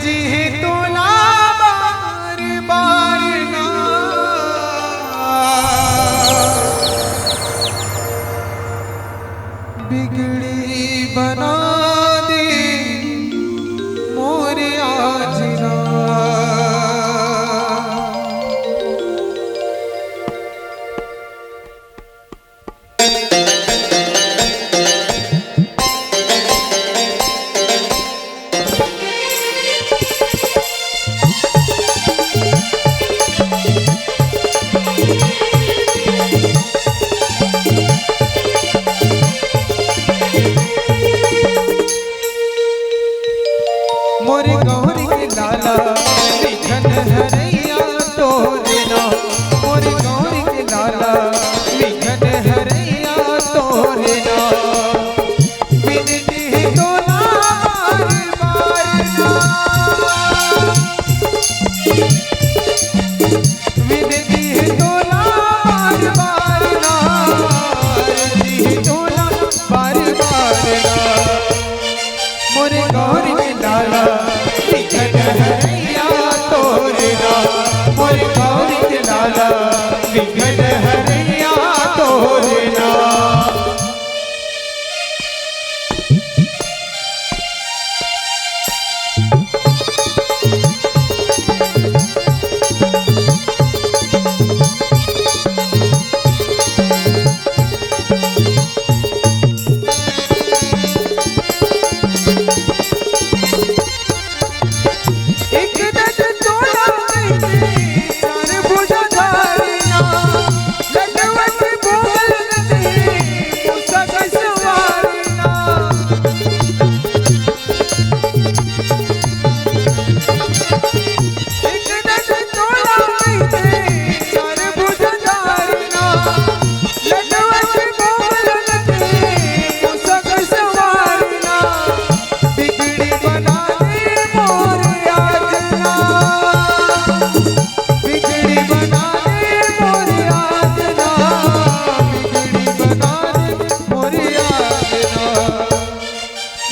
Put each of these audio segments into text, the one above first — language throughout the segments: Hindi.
जी तो ना बार बार ना बिगड़ी बना दे मोरे आज ना। मोरे गौरी के लाला विघन हरैया तोरे ना। मोरे गौरी के लाला विघन हरैया तोरे ना। विनती है तो ना बार बार ना। विनती है तो ना बार बार ना। विनती है तो ना बार बार ना। मोरे गौरी के लाला विघन हरैया तोरे ना। मोरे गौरी के लाला विघन हरैया तोरे ना।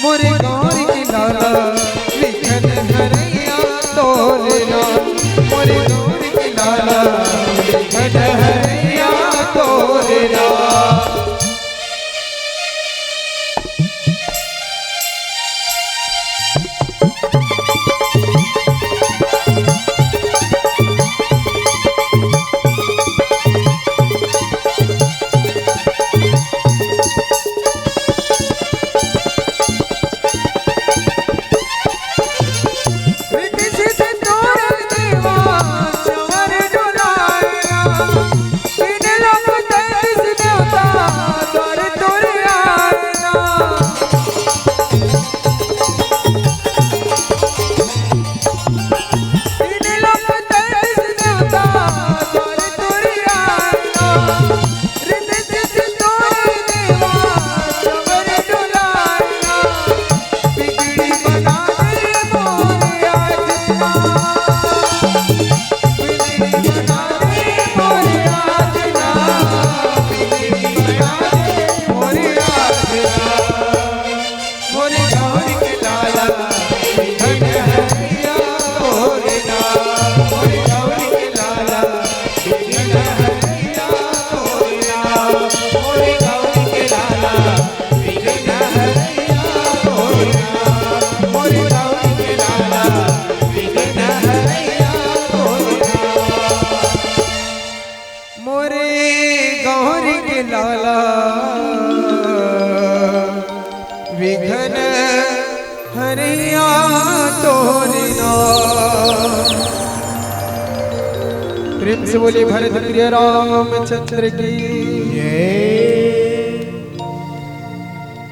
मोरे गौरी के लाला विघन हरैया तोरे ना। मोरे गौरी के लाला विघन हरैया तोरे ना। लाला विघन हरैया तोरे ना। प्रेम से बोले भरत प्रिय रामचंद्र की।